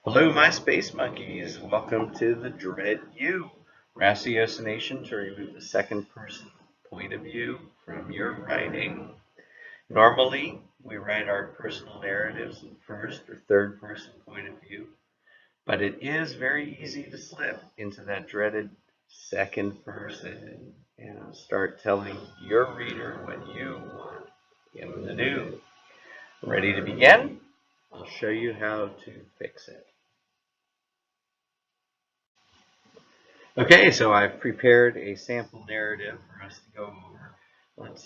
Hello, my space monkeys. Welcome to the Dread You Ratiocination to remove the second person point of view from your writing. Normally, we write our personal narratives in first or third person point of view, but it is very easy to slip into that dreaded second person and start telling your reader what you want him to do. Ready to begin? I'll show you how to fix it. Okay, so I've prepared a sample narrative for us to go over. Let's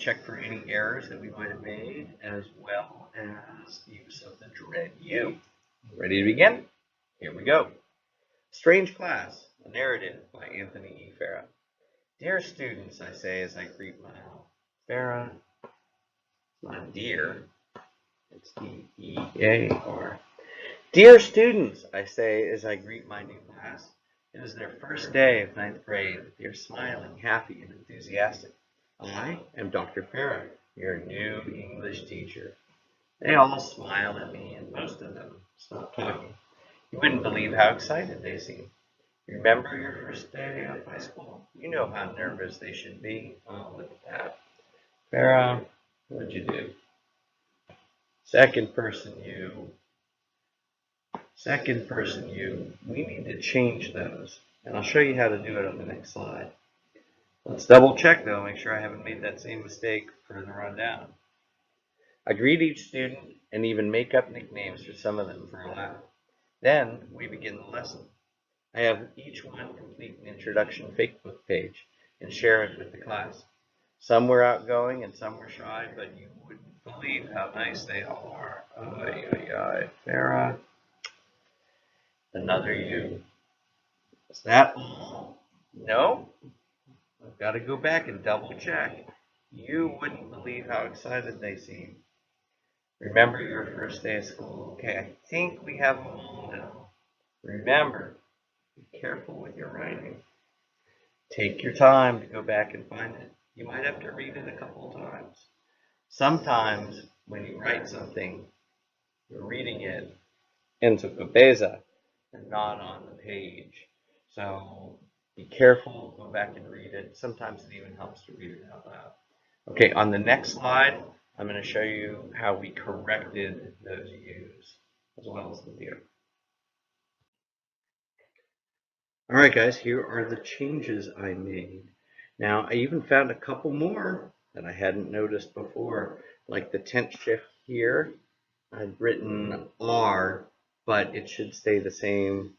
check for any errors that we might have made, as well as use of the Dread You. Ready to begin? Here we go. Strange Class, a narrative by Anthony E. Farah. Dear students, I say as I greet my Farah. It's not dear, it's D-E-A-R. Dear students, I say as I greet my new class. It is their first day of ninth grade. They are smiling, happy, and enthusiastic. I am Dr. Farah, your new English teacher. They all smile at me, and most of them stop talking. You wouldn't believe how excited they seem. Remember your first day of high school? You know how nervous they should be. Oh, look at that. Farah, what'd you do? Second person you. Second person you. We need to change those. And I'll show you how to do it on the next slide. Let's double check though, make sure I haven't made that same mistake further on down. I greet each student and even make up nicknames for some of them for a laugh. Then we begin the lesson. I have each one complete an introduction Facebook page and share it with the class. Some were outgoing and some were shy, but you wouldn't believe how nice they all are. Farah. Another you. Is that all? No? I've got to go back and double check. You wouldn't believe how excited they seem. Remember your first day of school. Okay, I think we have them all now. Remember, be careful with your writing. Take your time to go back and find it. You might have to read it a couple of times. Sometimes when you write something, you're reading it into Cabeza and not on the page. So be careful, go back and read it. Sometimes it even helps to read it out loud. Okay, on the next slide, I'm going to show you how we corrected those U's as well as the deer. All right, guys, here are the changes I made. Now, I even found a couple more that I hadn't noticed before, like the tense shift here. I've written are, but it should stay the same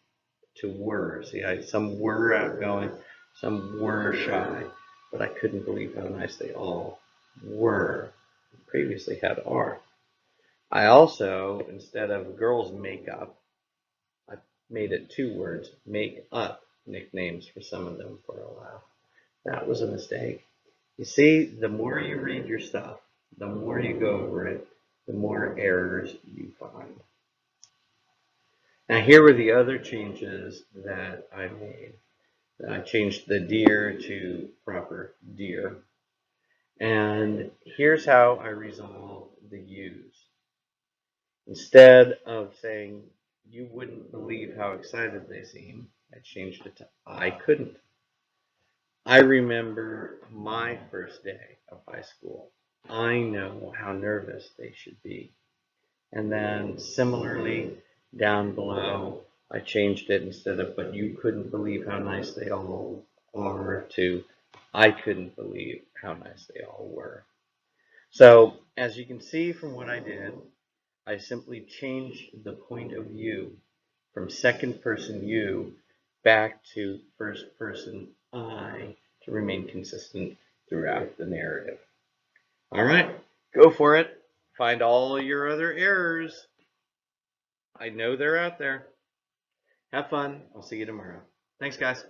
to were. See, some were outgoing, some were shy, but I couldn't believe how nice they all were. Previously had are. I also, instead of girls makeup, I made it 2 words, make up nicknames for some of them for a laugh. That was a mistake. You see, the more you read your stuff, the more you go over it, the more errors you find. Now here were the other changes that I made. I changed the dear to proper dear. And here's how I resolved the U's. Instead of saying, you wouldn't believe how excited they seem, I changed it to I couldn't. I remember my first day of high school. I know how nervous they should be. And then similarly, down below, I changed it instead of, but you couldn't believe how nice they all are, to, I couldn't believe how nice they all were. So, as you can see from what I did, I simply changed the point of view from second person you back to first person I to remain consistent throughout the narrative. All right, go for it. Find all your other errors. I know they're out there. Have fun. I'll see you tomorrow. Thanks, guys.